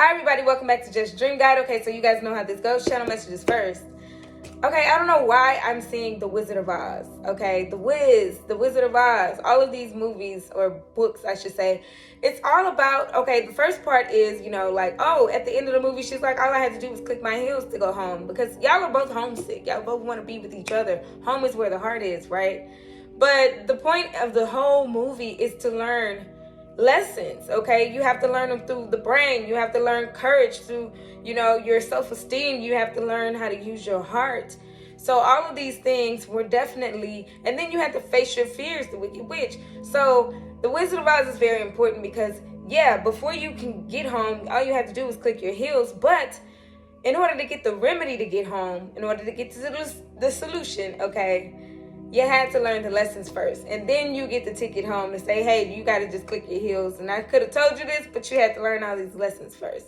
Hi everybody, welcome back to Just Dream Guide. Okay, so you guys know how this goes. Channel messages first. Okay, I don't know why I'm seeing The Wizard of Oz. Okay, The Wiz, The Wizard of Oz, all of these movies or books, I should say. It's all about, okay, the first part is, like, oh, at the end of the movie, she's like, all I had to do was click my heels to go home. Because y'all are both homesick. Y'all both want to be with each other. Home is where the heart is, right? But the point of the whole movie is to learn lessons. Okay, you have to learn them through the brain. You have to learn courage through your self-esteem. You have to learn how to use your heart. So all of these things were definitely, and then you have to face your fears, the wicked witch. So the Wizard of Oz is very important because before you can get home, all you have to do is click your heels. But in order to get the remedy to get home, in order to get to the solution, okay, you had to learn the lessons first. And then you get the ticket home to say, hey, you got to just click your heels. And I could have told you this, but you had to learn all these lessons first.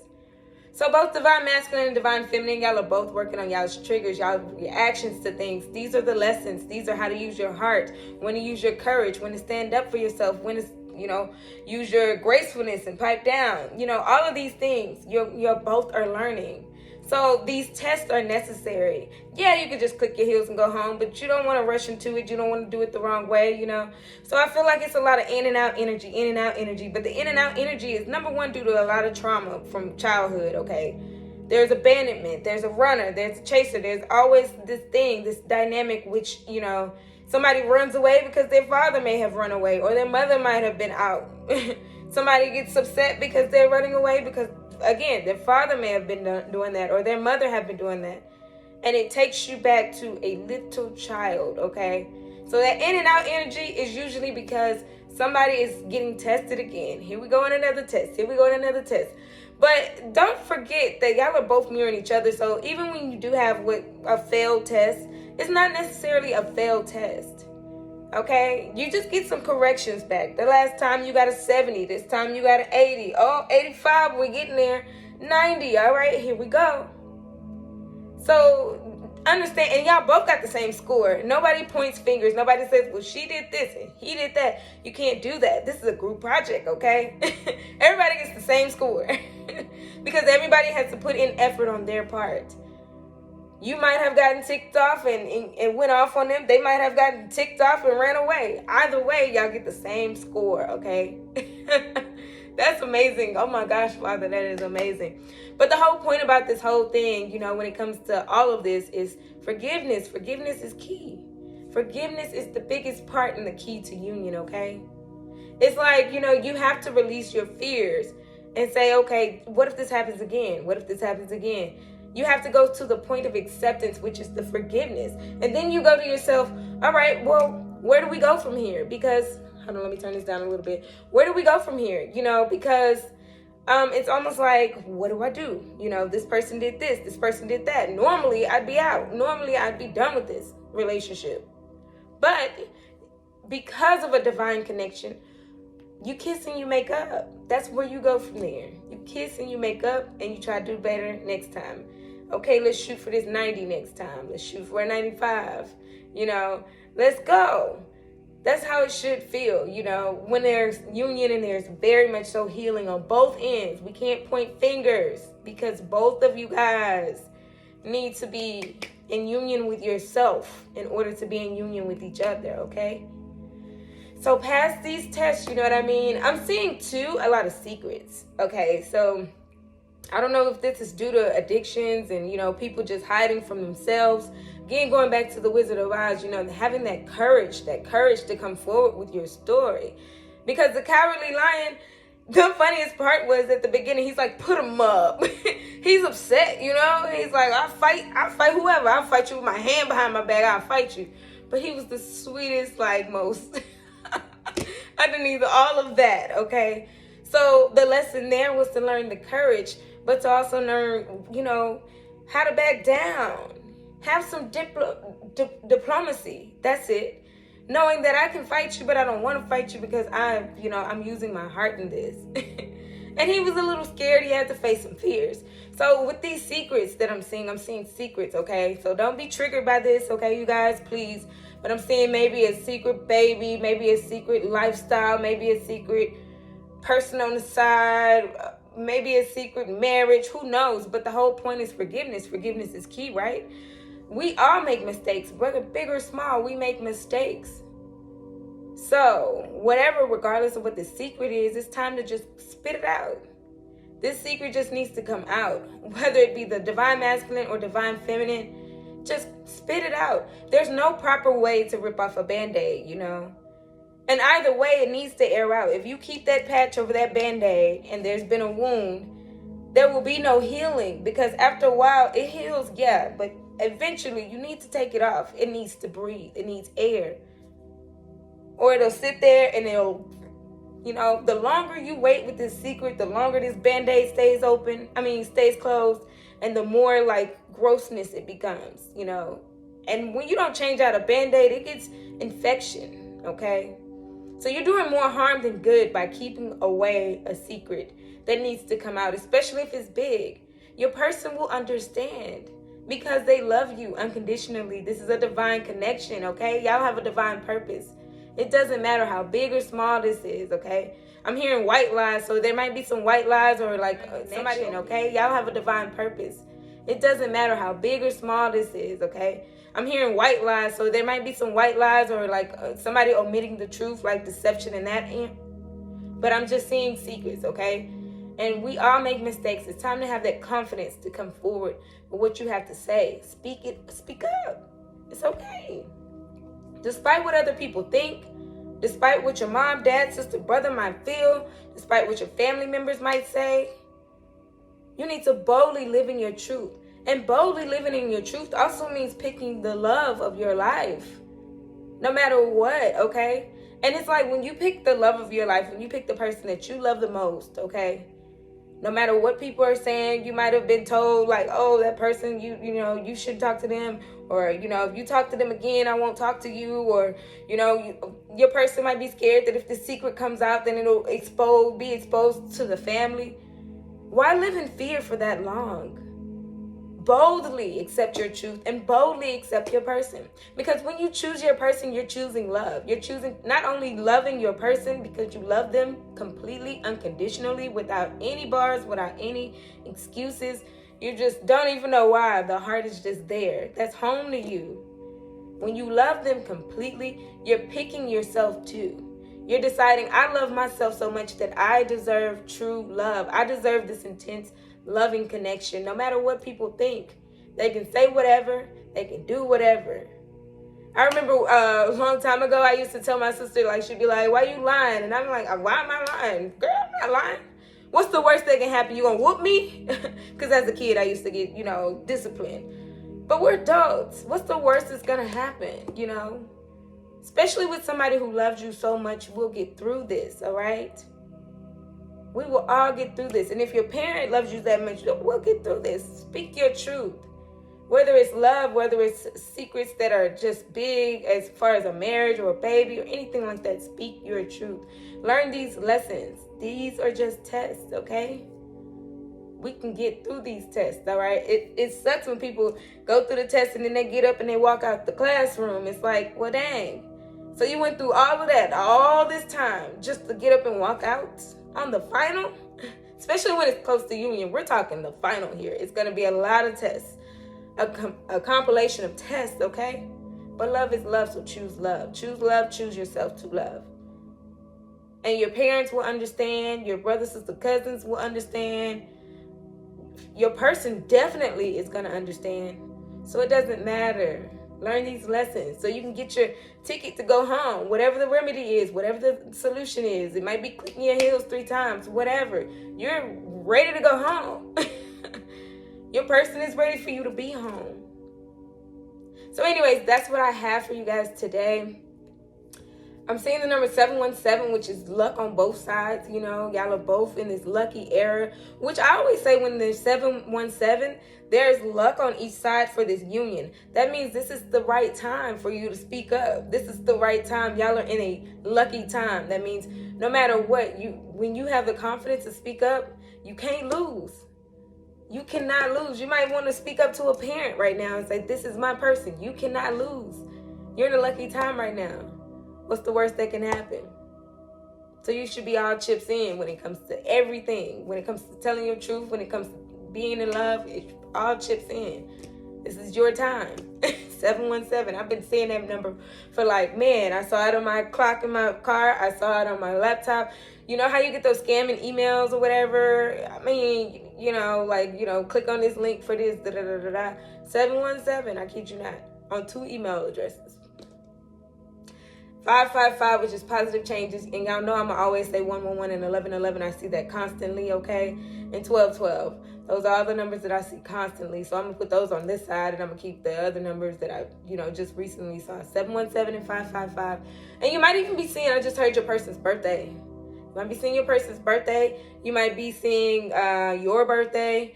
So both divine masculine and divine feminine, y'all are both working on y'all's triggers, y'all reactions to things. These are the lessons. These are how to use your heart, when to use your courage, when to stand up for yourself, when to, use your gracefulness and pipe down. All of these things you're both are learning. So these tests are necessary. Yeah, you could just click your heels and go home, but you don't want to rush into it. You don't want to do it the wrong way, So I feel like it's a lot of in and out energy. But the in and out energy is, number one, due to a lot of trauma from childhood, okay? There's abandonment. There's a runner. There's a chaser. There's always this thing, this dynamic, which, somebody runs away because their father may have run away or their mother might have been out. Somebody gets upset because they're running away because, again, their father may have been doing that or their mother have been doing that. And it takes you back to a little child, okay? So that in and out energy is usually because somebody is getting tested again. Here we go on another test. Here we go on another test. But don't forget that y'all are both mirroring each other. So even when you do have a failed test, it's not necessarily a failed test. Okay, you just get some corrections back. The last time you got a 70, this time you got an 80. Oh, 85, we're getting there. 90, all right, here we go. So understand, and y'all both got the same score. Nobody points fingers. Nobody says, well, she did this and he did that. You can't do that. This is a group project, okay? Everybody gets the same score because everybody has to put in effort on their part. You might have gotten ticked off and went off on them. They might have gotten ticked off and ran away. Either way, y'all get the same score, okay? That's amazing. Oh my gosh, Father, that is amazing. But the whole point about this whole thing, when it comes to all of this is forgiveness. Forgiveness is key. Forgiveness is the biggest part and the key to union, okay? It's like, you have to release your fears and say, okay, what if this happens again? What if this happens again? You have to go to the point of acceptance, which is the forgiveness. And then you go to yourself, all right, well, where do we go from here? Because, hold on, let me turn this down a little bit. Where do we go from here? Because it's almost like, what do I do? This person did this person did that. Normally, I'd be out. Normally, I'd be done with this relationship. But because of a divine connection, you kiss and you make up. That's where you go from there. You kiss and you make up and you try to do better next time. Okay, let's shoot for this 90 next time. Let's shoot for a 95. Let's go. That's how it should feel, when there's union and there's very much so healing on both ends. We can't point fingers because both of you guys need to be in union with yourself in order to be in union with each other, okay? So past these tests, you know what I mean? I'm seeing too a lot of secrets. Okay, so I don't know if this is due to addictions and, people just hiding from themselves. Again, going back to the Wizard of Oz, having that courage to come forward with your story. Because the Cowardly Lion, the funniest part was at the beginning, he's like, put him up. He's upset, He's like, I'll fight whoever. I'll fight you with my hand behind my back. I'll fight you. But he was the sweetest, most... underneath all of that, okay? So the lesson there was to learn the courage, but to also learn, how to back down. Have some diplomacy. That's it. Knowing that I can fight you, but I don't want to fight you because I'm using my heart in this. And he was a little scared. He had to face some fears. So with these secrets that I'm seeing secrets, okay? So don't be triggered by this, okay, you guys, please. But I'm seeing maybe a secret baby, maybe a secret lifestyle, maybe a secret person on the side, maybe a secret marriage, who knows? But the whole point is forgiveness. Forgiveness is key, right? We all make mistakes, whether big or small, we make mistakes. So whatever, regardless of what the secret is, it's time to just spit it out. This secret just needs to come out, whether it be the divine masculine or divine feminine. Just spit it out. There's no proper way to rip off a Band-Aid, you know. And either way, it needs to air out. If you keep that patch over that Band-Aid and there's been a wound, there will be no healing, because after a while it heals, yeah, but eventually you need to take it off. It needs to breathe. It needs air. Or it'll sit there and it'll, you know, the longer you wait with this secret, the longer this Band-Aid stays closed, and the more like grossness it becomes, you know. And when you don't change out a Band-Aid, it gets infection, okay? So you're doing more harm than good by keeping away a secret that needs to come out, especially if it's big. Your person will understand because they love you unconditionally. This is a divine connection, okay? Y'all have a divine purpose. It doesn't matter how big or small this is, okay? I'm hearing white lies, so there might be some white lies or like somebody, okay? Y'all have a divine purpose. It doesn't matter how big or small this is, okay? I'm hearing white lies, so there might be some white lies or like somebody omitting the truth, like deception in that end. But I'm just seeing secrets, okay? And we all make mistakes. It's time to have that confidence to come forward with what you have to say. Speak up. It's okay. Despite what other people think, despite what your mom, dad, sister, brother might feel, despite what your family members might say, you need to boldly live in your truth. And boldly living in your truth also means picking the love of your life, no matter what, okay? And it's like when you pick the love of your life, when you pick the person that you love the most, okay? No matter what people are saying, you might have been told like, oh, that person, you know, you should talk to them. Or, you know, if you talk to them again, I won't talk to you. Or, you know, your person might be scared that if the secret comes out, then it'll be exposed to the family. Why live in fear for that long? Boldly accept your truth and boldly accept your person. Because when you choose your person, you're choosing love. You're choosing not only loving your person because you love them completely, unconditionally, without any bars, without any excuses. You just don't even know why. The heart is just there. That's home to you. When you love them completely, you're picking yourself too. You're deciding, I love myself so much that I deserve true love. I deserve this intense, loving connection. No matter what people think, they can say whatever, they can do whatever. I remember a long time ago, I used to tell my sister, like, she'd be like, why you lying? And I'm like, why am I lying? Girl, I'm not lying. What's the worst that can happen? You gonna whoop me? Because as a kid, I used to get, you know, disciplined. But we're adults. What's the worst that's gonna happen, you know? Especially with somebody who loves you so much, we'll get through this, all right? We will all get through this. And if your parent loves you that much, we'll get through this. Speak your truth. Whether it's love, whether it's secrets that are just big as far as a marriage or a baby or anything like that, speak your truth. Learn these lessons. These are just tests, okay? We can get through these tests, all right? It sucks when people go through the test and then they get up and they walk out the classroom. It's like, well, dang. So you went through all of that, all this time, just to get up and walk out on the final? Especially when it's close to union. We're talking the final here. It's going to be a lot of tests. A compilation of tests, okay? But love is love, so choose love. Choose love, choose yourself to love. And your parents will understand. Your brothers, sisters, cousins will understand. Your person definitely is going to understand. So it doesn't matter. Learn these lessons so you can get your ticket to go home. Whatever the remedy is, whatever the solution is. It might be clicking your heels 3 times, whatever. You're ready to go home. Your person is ready for you to be home. So anyways, that's what I have for you guys today. I'm seeing the number 717, which is luck on both sides. You know, y'all are both in this lucky era, which I always say when there's 717, there's luck on each side for this union. That means this is the right time for you to speak up. This is the right time. Y'all are in a lucky time. That means no matter what, when you have the confidence to speak up, you can't lose. You cannot lose. You might want to speak up to a parent right now and say, this is my person. You cannot lose. You're in a lucky time right now. What's the worst that can happen? So you should be all chips in when it comes to everything. When it comes to telling your truth, when it comes to being in love, it's all chips in. This is your time. 717. I've been seeing that number for like, man, I saw it on my clock in my car. I saw it on my laptop. You know how you get those scamming emails or whatever? I mean, you know, like, you know, click on this link for this, 717, I kid you not, on 2 email addresses. 555, which is positive changes. And y'all know I'm going to always say 111 and 1111. I see that constantly, okay? And 1212. Those are all the numbers that I see constantly. So I'm going to put those on this side, and I'm going to keep the other numbers that I, you know, just recently saw. 717 and 555. And you might even be seeing, I just heard your person's birthday. You might be seeing your person's birthday. You might be seeing your birthday.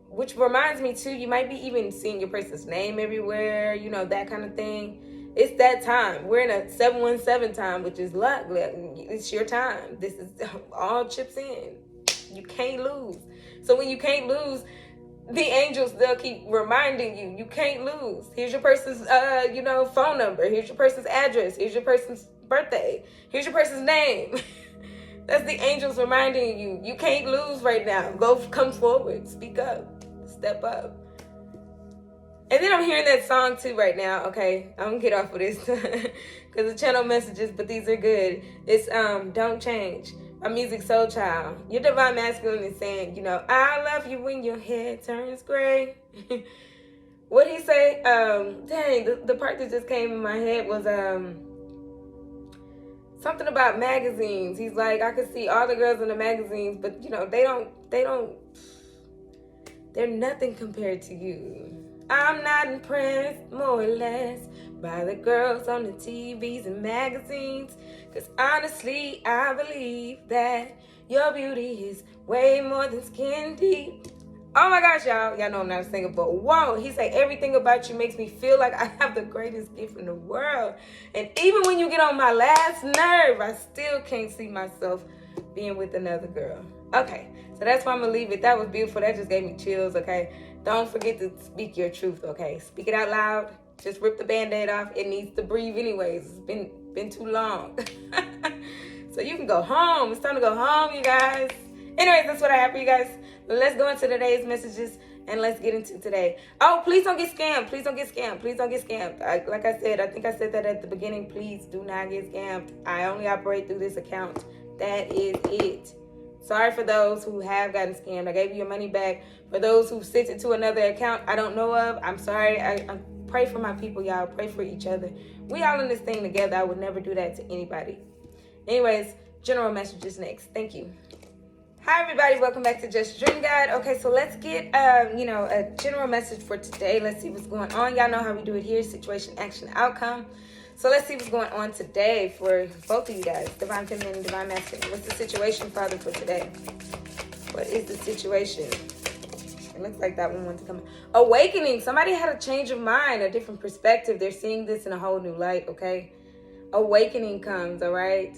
Which reminds me, too, you might be even seeing your person's name everywhere, you know, that kind of thing. It's that time. We're in a 717 time, which is luck. It's your time. This is all chips in. You can't lose. So when you can't lose, the angels, they'll keep reminding you, you can't lose. Here's your person's, you know, phone number. Here's your person's address. Here's your person's birthday. Here's your person's name. That's the angels reminding you, you can't lose right now. Come forward. Speak up. Step up. And then I'm hearing that song too right now. Okay, I'm gonna get off of this because the channel messages, but these are good. It's Don't Change by Music Soul Child. Your divine masculine is saying, you know, I love you when your hair turns gray. What'd he say? Dang, the part that just came in my head was something about magazines. He's like, I could see all the girls in the magazines, but you know, they're nothing compared to you. I'm not impressed, more or less, by the girls on the TVs and magazines. Because honestly, I believe that your beauty is way more than skin deep. Oh my gosh, y'all. Y'all know I'm not a singer, but whoa. He said, everything about you makes me feel like I have the greatest gift in the world. And even when you get on my last nerve, I still can't see myself being with another girl. Okay, so that's why I'm going to leave it. That was beautiful. That just gave me chills, okay? Don't forget to speak your truth, okay? Speak it out loud. Just rip the Band-Aid off. It needs to breathe anyways. It's been too long. So you can go home. It's time to go home, you guys. Anyways, that's what I have for you guys. Let's go into today's messages and let's get into today. Oh, please don't get scammed. Please don't get scammed. Please don't get scammed. Like I said, I think I said that at the beginning. Please do not get scammed. I only operate through this account. That is it. Sorry for those who have gotten scammed. I gave you your money back. For those who sent it to another account I don't know of, I'm sorry. I pray for my people, y'all. Pray for each other. We all in this thing together. I would never do that to anybody. Anyways, general messages next. Thank you. Hi, everybody. Welcome back to Just Dream Guide. Okay, so let's get, a general message for today. Let's see what's going on. Y'all know how we do it here. Situation, action, outcome. So let's see what's going on today for both of you guys. Divine Feminine and Divine Masculine. What's the situation, Father, for today? What is the situation? It looks like that one wants to come. Awakening. Somebody had a change of mind, a different perspective. They're seeing this in a whole new light, okay? Awakening comes, all right?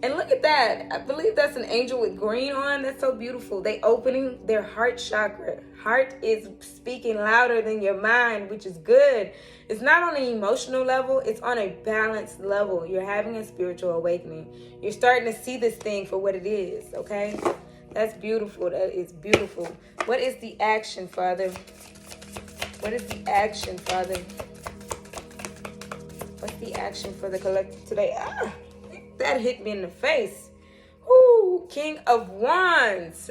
And look at that. I believe that's an angel with green on. That's so beautiful. They opening their heart chakra. Heart is speaking louder than your mind, which is good. It's not on an emotional level. It's on a balanced level. You're having a spiritual awakening. You're starting to see this thing for what it is, okay? That's beautiful. That is beautiful. What is the action, Father? What is the action, Father? What's the action for the collective today? That hit me in the face. Ooh, King of Wands.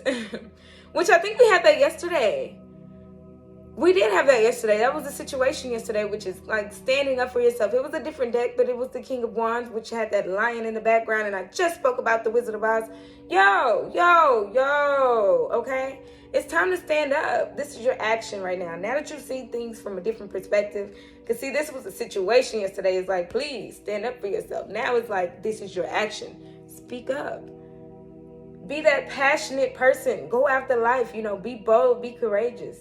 Which I think we had that yesterday. We did have that yesterday. That was the situation yesterday, which is like standing up for yourself. It was a different deck, but it was the King of Wands, which had that lion in the background. And I just spoke about the Wizard of Oz. Yo, okay? It's time to stand up. This is your action right now. Now that you see things from a different perspective, because see, this was a situation yesterday. It's like, please stand up for yourself. Now it's like, this is your action. Speak up. Be that passionate person. Go after life. You know, be bold, be courageous.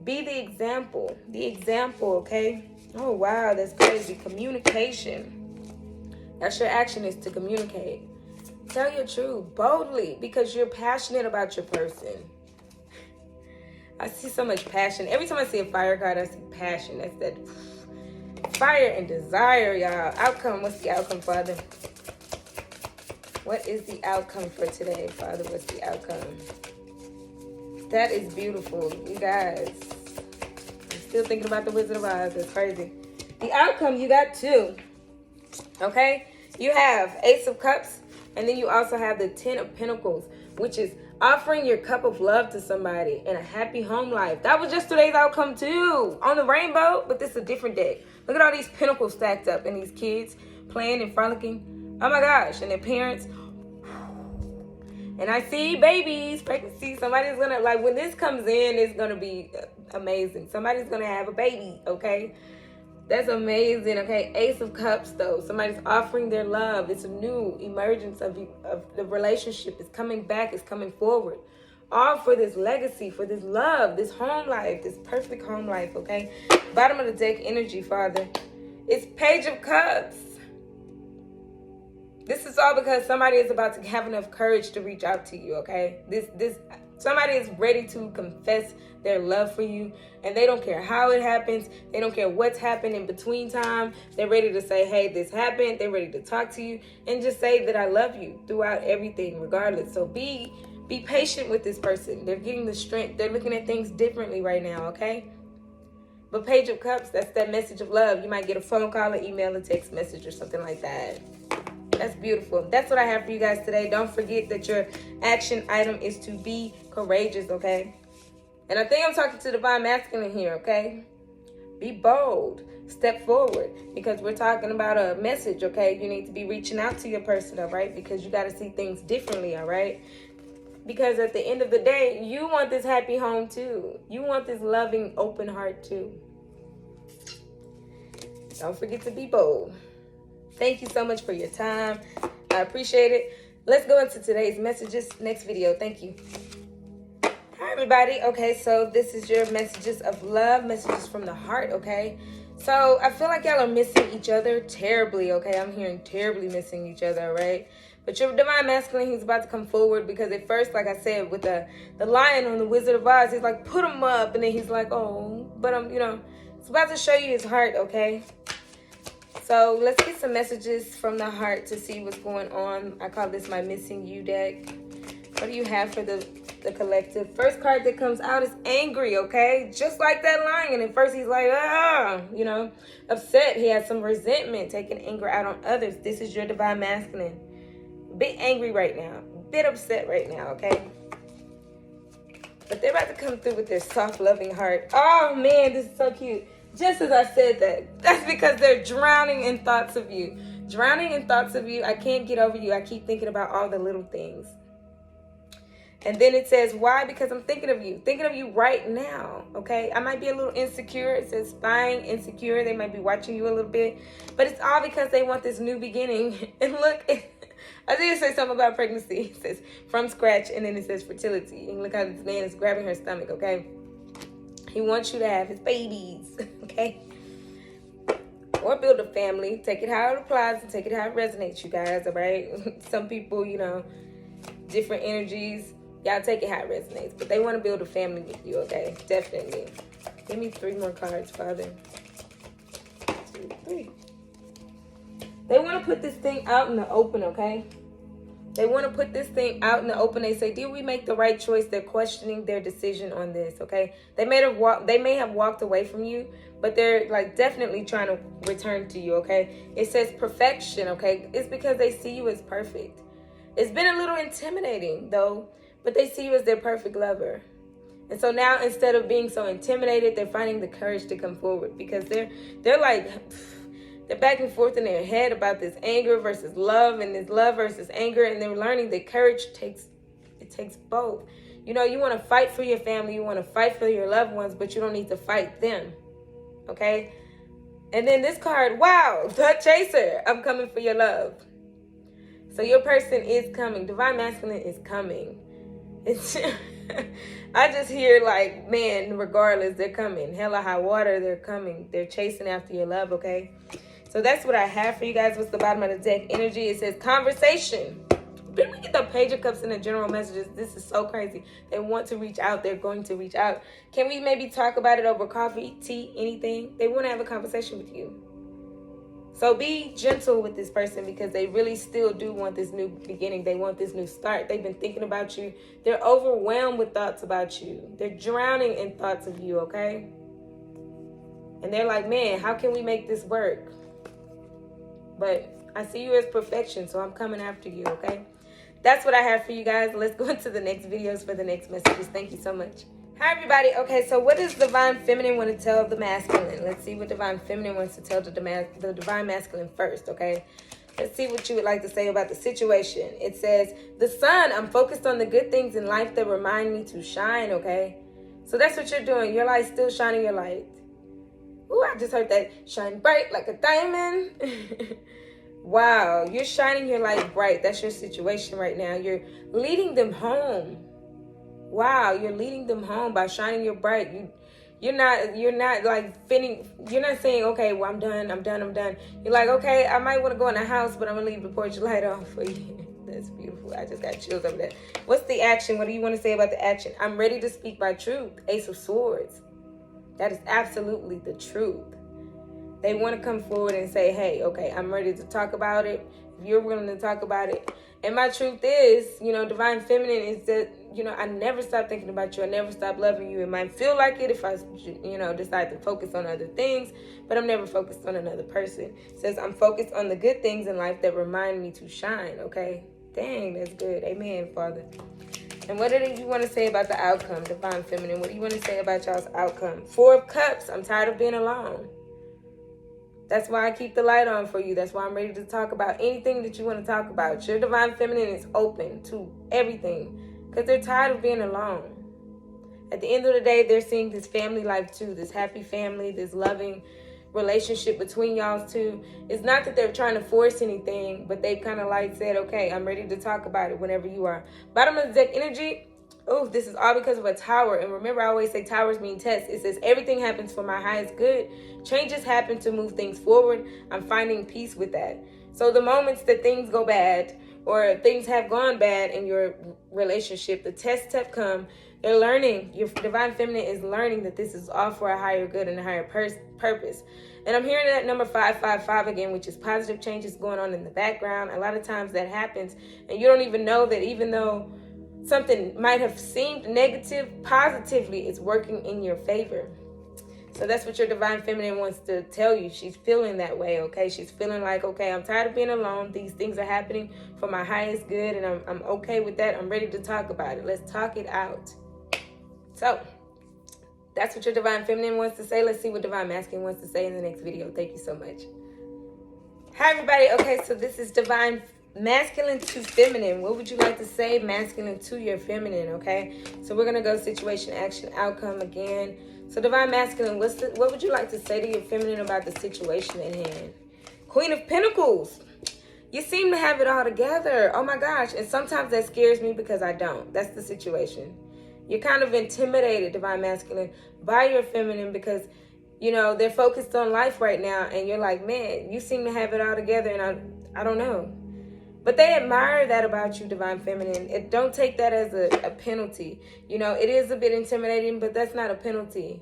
Be the example. The example, okay? Oh, wow, that's crazy. Communication. That's your action, is to communicate. Tell your truth boldly because you're passionate about your person. I see so much passion. Every time I see a fire card, I see passion. That's that fire and desire, y'all. Outcome. What's the outcome, Father? What is the outcome for today, Father? What's the outcome? That is beautiful, you guys. I'm still thinking about the Wizard of Oz. It's crazy. The outcome, you got 2. Okay? You have Ace of Cups, and then you also have the 10 of Pentacles, which is offering your cup of love to somebody and a happy home life. That was yesterday's outcome too, on the rainbow, but this is a different deck. Look at all these pentacles stacked up and these kids playing and frolicking. Oh my gosh, and their parents. And I see babies, pregnancy. Somebody's gonna, like, when this comes in, it's gonna be amazing. Somebody's gonna have a baby, okay? That's amazing, okay? Ace of Cups, though. Somebody's offering their love. It's a new emergence of the relationship. It's coming back. It's coming forward. All for this legacy, for this love, this home life, this perfect home life, okay? Bottom of the deck energy, Father. It's Page of Cups. This is all because somebody is about to have enough courage to reach out to you, okay? Somebody is ready to confess their love for you, and they don't care how it happens. They don't care what's happened in between time. They're ready to say, hey, this happened. They're ready to talk to you and just say that I love you throughout everything, regardless. So be patient with this person. They're getting the strength. They're looking at things differently right now, okay? But Page of Cups, that's that message of love. You might get a phone call, an email, a text message, or something like that. That's beautiful. That's what I have for you guys today. Don't forget that your action item is to be courageous, okay? And I think I'm talking to Divine Masculine here, okay? Be bold. Step forward. Because we're talking about a message, okay? You need to be reaching out to your person, all right? Because you got to see things differently, all right? Because at the end of the day, you want this happy home too. You want this loving, open heart too. Don't forget to be bold. Thank you so much for your time. I appreciate it. Let's go into today's messages. Next video. Thank you. Hi, everybody. Okay, so this is your messages of love, messages from the heart, okay? So I feel like y'all are missing each other terribly, okay? I'm hearing terribly missing each other, all right? But your Divine Masculine, he's about to come forward because at first, like I said, with the lion on the Wizard of Oz, he's like, put him up. And then he's like, oh, but it's about to show you his heart, okay? So let's get some messages from the heart to see what's going on. I call this my missing you deck. What do you have for the collective? First card that comes out is angry, okay? Just like that lion. At first he's like, upset. He has some resentment, taking anger out on others. This is your Divine Masculine. A bit angry right now. A bit upset right now, okay? But they're about to come through with their soft, loving heart. Oh, man, this is so cute. Just as I said that, that's because they're drowning in thoughts of you. Drowning in thoughts of you. I can't get over you. I keep thinking about all the little things. And then it says, why? Because I'm thinking of you. Thinking of you right now, okay? I might be a little insecure. It says spying, insecure. They might be watching you a little bit. But it's all because they want this new beginning. And look, I think it says something about pregnancy. It says from scratch, and then it says fertility. And look how this man is grabbing her stomach, okay? He wants you to have his babies, okay? Or build a family. Take it how it applies and take it how it resonates, you guys, all right? Some people, different energies. Y'all take it how it resonates. But they want to build a family with you, okay? Definitely. Give me 3 more cards, Father. 2, 3. They want to put this thing out in the open, okay? They want to put this thing out in the open. They say, did we make the right choice? They're questioning their decision on this, okay? They may have walked away from you, but they're like definitely trying to return to you, okay? It says perfection, okay? It's because they see you as perfect. It's been a little intimidating, though, but they see you as their perfect lover. And so now, instead of being so intimidated, they're finding the courage to come forward because they're like... They're back and forth in their head about this anger versus love and this love versus anger. And they're learning that courage takes both. You want to fight for your family. You want to fight for your loved ones, but you don't need to fight them. Okay? And then this card, wow, the chaser. I'm coming for your love. So your person is coming. Divine Masculine is coming. It's I just hear like, man, regardless, they're coming. Hell or high water, they're coming. They're chasing after your love, okay? So that's what I have for you guys. What's the bottom of the deck energy? It says conversation. Didn't we get the Page of Cups in the general messages? This is so crazy. They want to reach out. They're going to reach out. Can we maybe talk about it over coffee, tea, anything? They want to have a conversation with you. So be gentle with this person because they really still do want this new beginning. They want this new start. They've been thinking about you. They're overwhelmed with thoughts about you. They're drowning in thoughts of you, okay? And they're like, man, how can we make this work? But I see you as perfection, so I'm coming after you, okay? That's what I have for you guys. Let's go into the next videos for the next messages. Thank you so much. Hi, everybody. Okay, so what does Divine Feminine want to tell the masculine? Let's see what Divine Feminine wants to tell the Divine Masculine first, okay? Let's see what you would like to say about the situation. It says, the sun, I'm focused on the good things in life that remind me to shine, okay? So that's what you're doing. Your light still shining your light. Ooh, I just heard that. Shine bright like a diamond. Wow, you're shining your light bright. That's your situation right now. You're leading them home. Wow, you're leading them home by shining your bright. You're not like fitting. You're not saying, okay, well, I'm done. You're like, okay, I might want to go in the house, but I'm gonna leave the porch light on for you. That's beautiful. I just got chills over that. What's the action? What do you want to say about the action? I'm ready to speak my truth. Ace of Swords. That is absolutely the truth. They want to come forward and say, hey, okay, I'm ready to talk about it. If you're willing to talk about it. And my truth is, Divine Feminine is that, I never stop thinking about you. I never stop loving you. It might feel like it if I, decide to focus on other things, but I'm never focused on another person. It says I'm focused on the good things in life that remind me to shine, okay? Dang, that's good. Amen, Father. And what do you want to say about the outcome, Divine Feminine? What do you want to say about y'all's outcome? 4 of Cups. I'm tired of being alone. That's why I keep the light on for you. That's why I'm ready to talk about anything that you want to talk about. Your Divine Feminine is open to everything because they're tired of being alone. At the end of the day, they're seeing this family life too, this happy family, this loving relationship between y'all two. It's not that they're trying to force anything, but they've kind of like said, okay, I'm ready to talk about it whenever you are. Bottom of the deck energy. Oh, this is all because of a tower. And remember, I always say towers mean tests. It says everything happens for my highest good. Changes happen to move things forward. I'm finding peace with that. So the moments that things go bad or things have gone bad in your relationship, the tests have come. They're learning. Your Divine Feminine is learning that this is all for a higher good and a higher purpose. And I'm hearing that number 555 again, which is positive changes going on in the background. A lot of times that happens and you don't even know that, even though something might have seemed negative, positively it's working in your favor. So that's what your Divine Feminine wants to tell you. She's feeling that way, okay? She's feeling like, okay, I'm tired of being alone. These things are happening for my highest good, and I'm okay with that. I'm ready to talk about it. Let's talk it out. So that's what your Divine Feminine wants to say. Let's see what Divine Masculine wants to say in the next video. Thank you so much. Hi, everybody. Okay, so this is Divine Masculine to Feminine. What would you like to say, masculine to your feminine, okay? So we're going to go situation, action, outcome again. So Divine Masculine, what would you like to say to your feminine about the situation at hand? Queen of Pentacles. You seem to have it all together. Oh my gosh. And sometimes that scares me because I don't. That's the situation. You're kind of intimidated, Divine Masculine, by your feminine because, they're focused on life right now. And you're like, man, you seem to have it all together. And I don't know. But they admire that about you, Divine Feminine. Don't take that as a penalty. It is a bit intimidating, but that's not a penalty.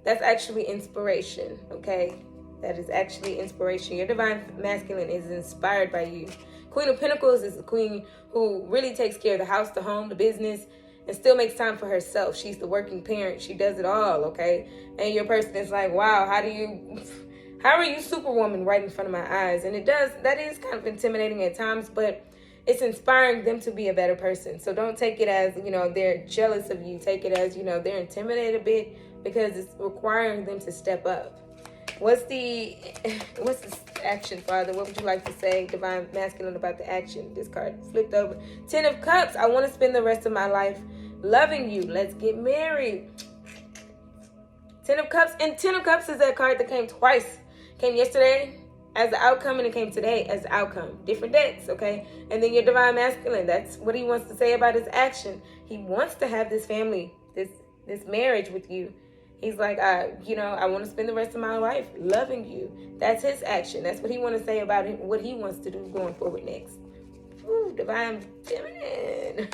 That's actually inspiration, okay? That is actually inspiration. Your Divine Masculine is inspired by you. Queen of Pentacles is the queen who really takes care of the house, the home, the business, and still makes time for herself. She's the working parent. She does it all, okay? And your person is like, wow, how are you Superwoman right in front of my eyes? And that is kind of intimidating at times, but it's inspiring them to be a better person. So don't take it as, they're jealous of you. Take it as, they're intimidated a bit because it's requiring them to step up. What's the action, Father? What would you like to say, Divine Masculine, about the action? This card flipped over. 10 of Cups. I want to spend the rest of my life loving you. Let's get married. 10 of Cups. And 10 of Cups is that card that came twice. Came yesterday as the outcome, and it came today as the outcome. Different decks, okay? And then your Divine Masculine, that's what he wants to say about his action. He wants to have this family, this marriage with you. He's like, I want to spend the rest of my life loving you. That's his action. That's what he wants to say about it, what he wants to do going forward next. Ooh, Divine Feminine.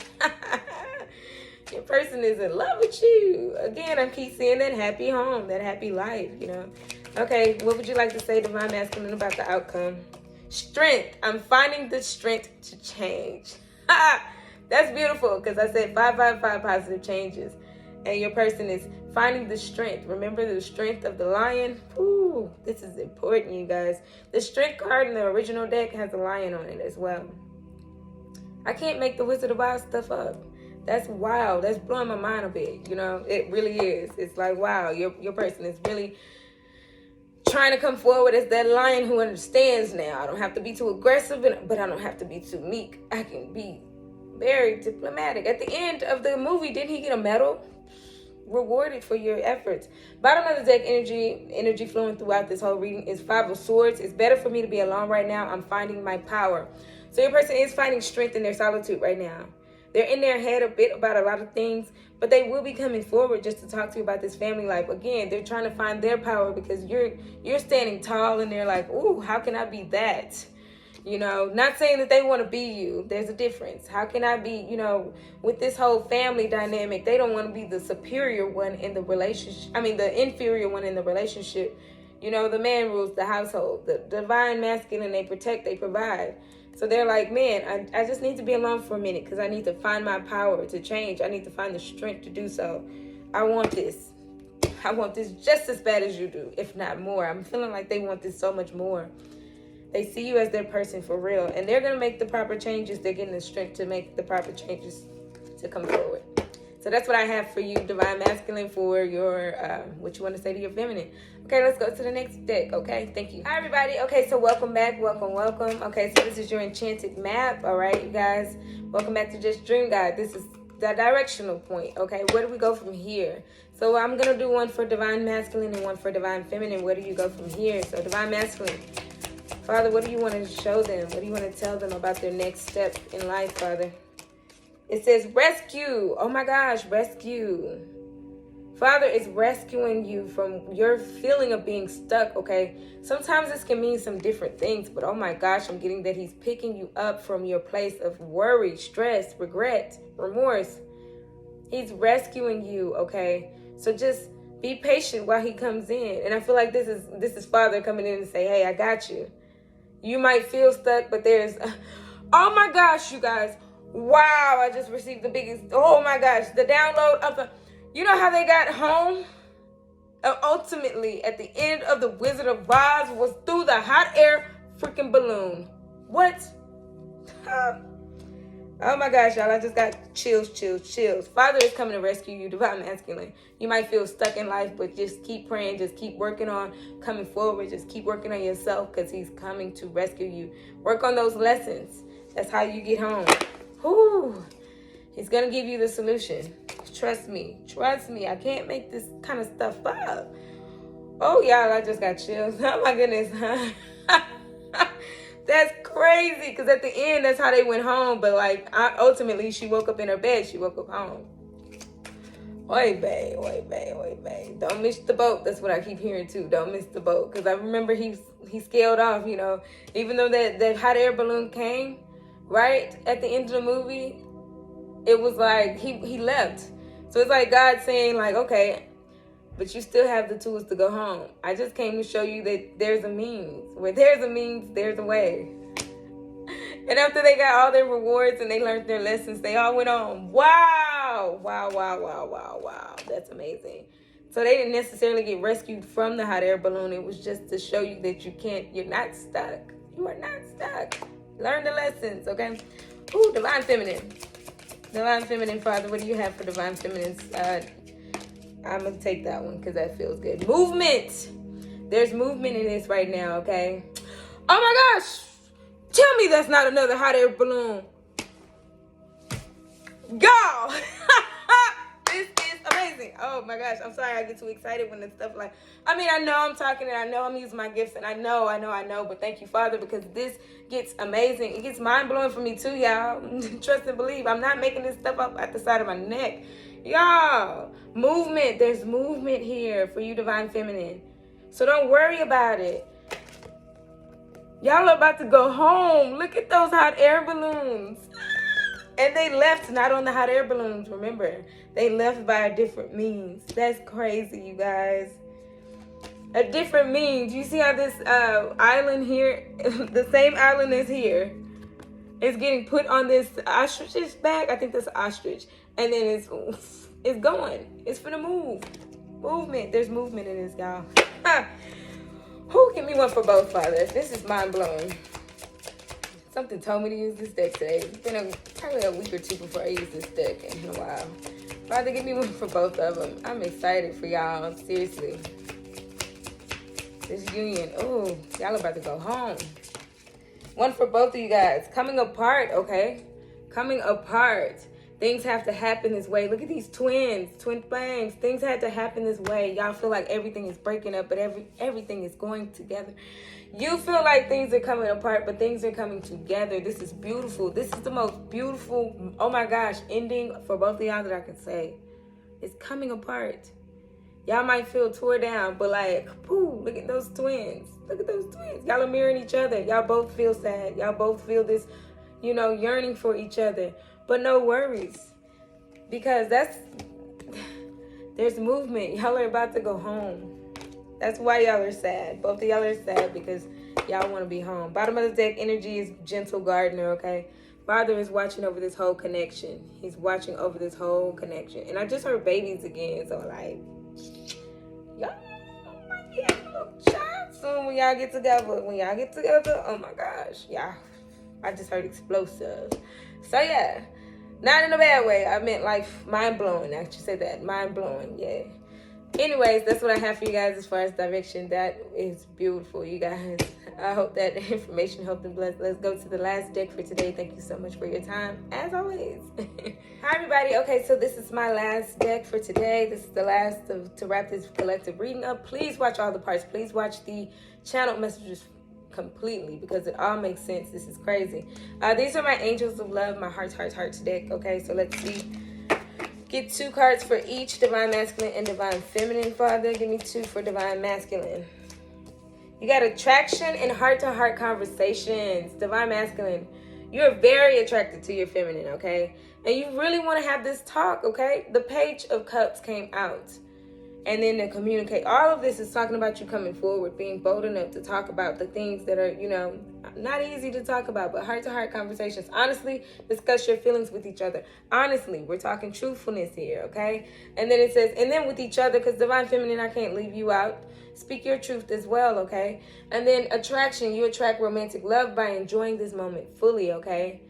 Your person is in love with you. Again, I keep seeing that happy home, that happy life, Okay, what would you like to say, Divine Masculine, about the outcome? Strength. I'm finding the strength to change. That's beautiful, because I said 555 positive changes. And your person is finding the strength. Remember the strength of the lion? Ooh, this is important, you guys. The strength card in the original deck has a lion on it as well. I can't make the Wizard of Oz stuff up. That's wild. That's blowing my mind a bit. You know, it really is. It's like, wow, your person is really trying to come forward as that lion who understands now. I don't have to be too aggressive, but I don't have to be too meek. I can be very diplomatic. At the end of the movie, didn't he get a medal? Rewarded for your efforts. Bottom of the deck, energy flowing throughout this whole reading is 5 of Swords. It's better for me to be alone right now. I'm finding my power. So your person is finding strength in their solitude right now. They're in their head a bit about a lot of things, but they will be coming forward just to talk to you about this family life. Again, they're trying to find their power because you're standing tall and they're like, ooh, how can I be that? You know, not saying that they want to be you. There's a difference. How can I be, you know, with this whole family dynamic, they don't want to be the superior one in the relationship. I mean, the inferior one in the relationship. You know, the man rules the household. The divine masculine, they protect, they provide. So they're like, man, I just need to be alone for a minute because I need to find my power to change. I need to find the strength to do so. I want this. I want this just as bad as you do, if not more. I'm feeling like they want this so much more. They see you as their person for real. And they're going to make the proper changes. They're getting the strength to make the proper changes to come forward. So that's what I have for you, Divine Masculine, for your, what you want to say to your feminine. Okay, let's go to the next deck, okay? Thank you. Hi, everybody. Okay, so welcome back. Welcome. Okay, so this is your enchanted map, all right, you guys? Welcome back to Just Dream Guide. This is the directional point, okay? Where do we go from here? So I'm going to do one for Divine Masculine and one for Divine Feminine. Where do you go from here? So Divine Masculine. Father, what do you want to show them? What do you want to tell them about their next step in life, Father? It says rescue. Oh my gosh, rescue. Father is rescuing you from your feeling of being stuck, okay? Sometimes this can mean some different things, but oh my gosh, I'm getting that he's picking you up from your place of worry, stress, regret, remorse. He's rescuing you, okay? So just be patient while he comes in. And I feel like this is Father coming in and say, hey, I got you. You might feel stuck, but there's, oh my gosh, you guys. Wow, I just received the biggest, oh my gosh, the download of the, you know how they got home? Ultimately, at the end of the Wizard of Oz was through the hot air freaking balloon. What? Oh my gosh, y'all, I just got chills. Father is coming to rescue you, Divine Masculine. You might feel stuck in life, but just keep praying. Just keep working on coming forward. Just keep working on yourself because he's coming to rescue you. Work on those lessons. That's how you get home. Whew. He's going to give you the solution. Trust me. I can't make this kind of stuff up. Oh, y'all, I just got chills. Oh, my goodness. That's crazy, because at the end, that's how they went home. But, like, ultimately, she woke up in her bed. She woke up home. Oy bae. Don't miss the boat. That's what I keep hearing, too. Don't miss the boat. Because I remember he scaled off, you know. Even though that hot air balloon came, right, at the end of the movie, it was like he left. So it's like God saying, like, okay, but you still have the tools to go home. I just came to show you that there's a means. Where there's a means, there's a way. And after they got all their rewards and they learned their lessons, they all went on. Wow. That's amazing. So they didn't necessarily get rescued from the hot air balloon. It was just to show you that you're not stuck. You are not stuck. Learn the lessons, okay? Ooh, Divine Feminine. Divine Feminine, Father, what do you have for Divine Feminine? I'm going to take that one because that feels good. Movement. There's movement in this right now, okay? Oh my gosh. Tell me that's not another hot air balloon. Go. This is amazing. Oh my gosh. I'm sorry I get too excited when it's stuff like, I mean, I know I'm talking and I know I'm using my gifts and I know. But thank you, Father, because this gets amazing. It gets mind-blowing for me too, y'all. Trust and believe. I'm not making this stuff up at the side of my neck. Y'all, movement. There's movement here for you, Divine Feminine. So don't worry about it. Y'all are about to go home. Look at those hot air balloons. And they left not on the hot air balloons, remember. They left by a different means. That's crazy, you guys. a different means. You see how this island here, the same island is here, is getting put on this ostrich's back. I think that's an ostrich. And then it's going. It's finna move. Movement. There's movement in this, y'all. Who give me one for both, Father? This is mind-blowing. Something told me to use this deck today. It's been probably a week or two before I use this deck in a while. Father, give me one for both of them. I'm excited for y'all. Seriously. This union. Oh, y'all about to go home. One for both of you guys. Coming apart, okay? Coming apart. Things have to happen this way. Look at these twins, twin flames. Things had to happen this way. Y'all feel like everything is breaking up, but everything is going together. You feel like things are coming apart, but things are coming together. This is beautiful. This is the most beautiful, oh my gosh, ending for both of y'all that I can say. It's coming apart. Y'all might feel tore down, but like, pooh, look at those twins. Look at those twins. Y'all are mirroring each other. Y'all both feel sad. Y'all both feel this, yearning for each other. But no worries, because there's movement. Y'all are about to go home. That's why y'all are sad. Both of y'all are sad because y'all want to be home. Bottom of the deck energy is gentle gardener, okay? Father is watching over this whole connection. He's watching over this whole connection. And I just heard babies again, so like, y'all might be having a little child soon when y'all get together. When y'all get together, oh my gosh, y'all. I just heard explosive. So yeah. Not in a bad way. I meant like mind-blowing. I actually said that. Mind-blowing, yeah. Anyways, that's what I have for you guys as far as direction. That is beautiful, you guys. I hope that information helped and blessed. Let's go to the last deck for today. Thank you so much for your time, as always. Hi, everybody. Okay, so this is my last deck for today. This is the last to wrap this collective reading up. Please watch all the parts. Please watch the channel messages completely because it all makes sense. This is crazy. These are my angels of love, my hearts deck. Okay, so let's see. Get 2 cards for each, divine masculine and divine feminine. Father, give me 2 for divine masculine. You got attraction and heart-to-heart conversations. Divine masculine, you're very attracted to your feminine, okay? And you really want to have this talk, okay? The Page of Cups came out. And then to communicate. All of this is talking about you coming forward, being bold enough to talk about the things that are, not easy to talk about, but heart-to-heart conversations. Honestly, discuss your feelings with each other. Honestly, we're talking truthfulness here, okay? And then it says, and then with each other, because divine feminine, I can't leave you out. Speak your truth as well, okay? And then attraction, you attract romantic love by enjoying this moment fully, okay?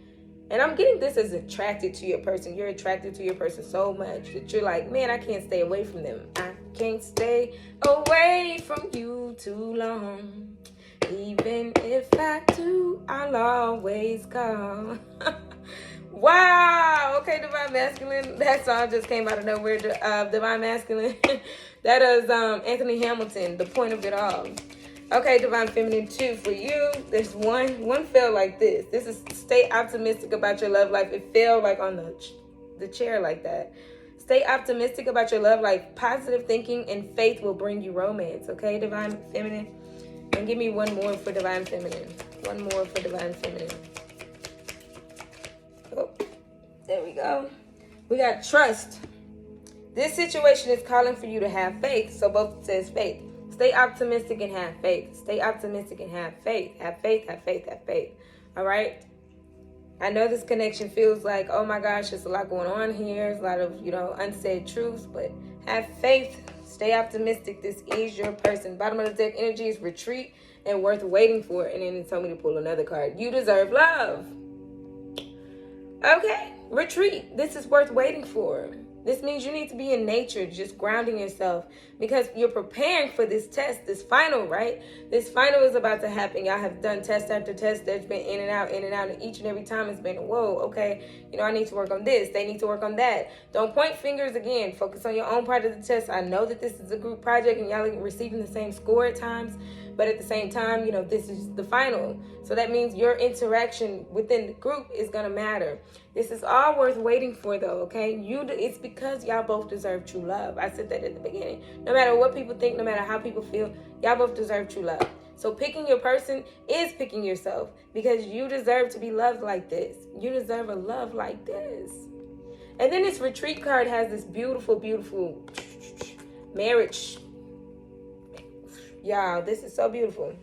And I'm getting this as attracted to your person. You're attracted to your person so much that you're like, man, I can't stay away from them. I can't stay away from you too long. Even if I do, I'll always call. Wow. Okay, Divine Masculine. That song just came out of nowhere. Divine Masculine. That is Anthony Hamilton, The Point of It All. Okay, Divine Feminine, 2 for you. There's one fell like this. This is stay optimistic about your love life. It fell like on the chair like that. Stay optimistic about your love life. Positive thinking and faith will bring you romance. Okay, Divine Feminine. And give me one more for Divine Feminine. One more for Divine Feminine. Oh, there we go. We got trust. This situation is calling for you to have faith. So both says faith. Stay optimistic and have faith. Stay optimistic and have faith. Have faith, have faith, have faith. All right? I know this connection feels like, oh my gosh, there's a lot going on here. There's a lot of, unsaid truths, but have faith. Stay optimistic. This is your person. Bottom of the deck energy is retreat and worth waiting for. And then it told me to pull another card. You deserve love. Okay, retreat. This is worth waiting for. This means you need to be in nature, just grounding yourself because you're preparing for this test, this final, right? This final is about to happen. Y'all have done test after test. There's been in and out, and each and every time it's been, whoa, okay, I need to work on this. They need to work on that. Don't point fingers again. Focus on your own part of the test. I know that this is a group project and y'all are receiving the same score at times, but at the same time, this is the final. So that means your interaction within the group is going to matter. This is all worth waiting for, though, okay? It's because y'all both deserve true love. I said that at the beginning. No matter what people think, no matter how people feel, y'all both deserve true love. So picking your person is picking yourself because you deserve to be loved like this. You deserve a love like this. And then this retreat card has this beautiful, beautiful marriage. Y'all, this is so beautiful.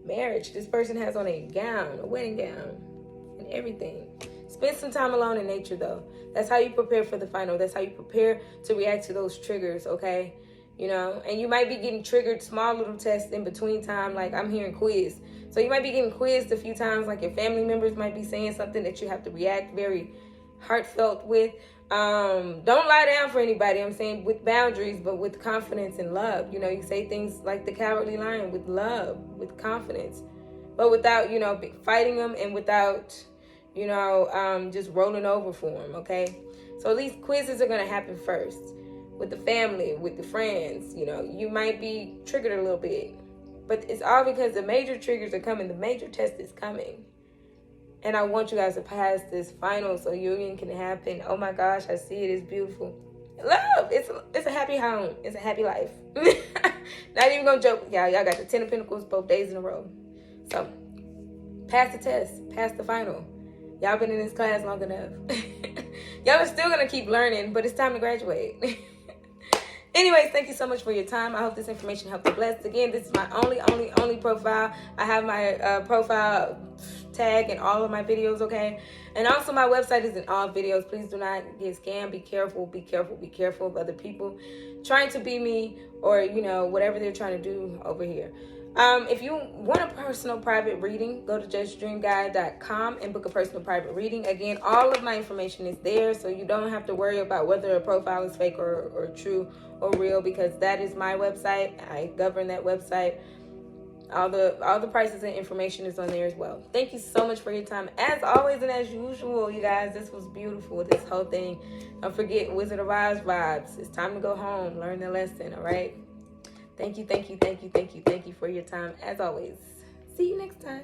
Marriage. This person has on a gown, a wedding gown, and everything. Spend some time alone in nature, though. That's how you prepare for the final. That's how you prepare to react to those triggers, okay? You know, and you might be getting triggered, small little tests in between time, like I'm hearing quiz. So you might be getting quizzed a few times, like your family members might be saying something that you have to react very heartfelt with. Don't lie down for anybody. I'm saying with boundaries, but with confidence and love. You know, you say things like the Cowardly Lion with love, with confidence, but without, you know, fighting them and without, you know, just rolling over for them. Okay. So these quizzes are going to happen first with the family, with the friends. You know, you might be triggered a little bit, but it's all because the major triggers are coming. The major test is coming. And I want you guys to pass this final so union can happen. Oh my gosh, I see it. It's beautiful. Love. It's a happy home. It's a happy life. Not even gonna joke with y'all. Y'all got the 10 of Pentacles both days in a row. So pass the test. Pass the final. Y'all been in this class long enough. Y'all are still gonna keep learning, but it's time to graduate. Anyways, thank you so much for your time. I hope this information helped you bless. Again, this is my only profile. I have my profile tag in all of my videos, okay? And also my website is in all videos. Please do not get scammed. Be careful of other people trying to be me or, you know, whatever they're trying to do over here. If you want a personal private reading, go to justdreamguide.com and book a personal private reading. Again, all of my information is there, so you don't have to worry about whether a profile is fake or true or real, because that is my website. I govern that website. All the prices and information is on there as well. Thank you so much for your time. As always and as usual, you guys, this was beautiful, this whole thing. Don't forget Wizard of Oz vibes. It's time to go home, learn the lesson, all right? Thank you for your time. As always. See you next time.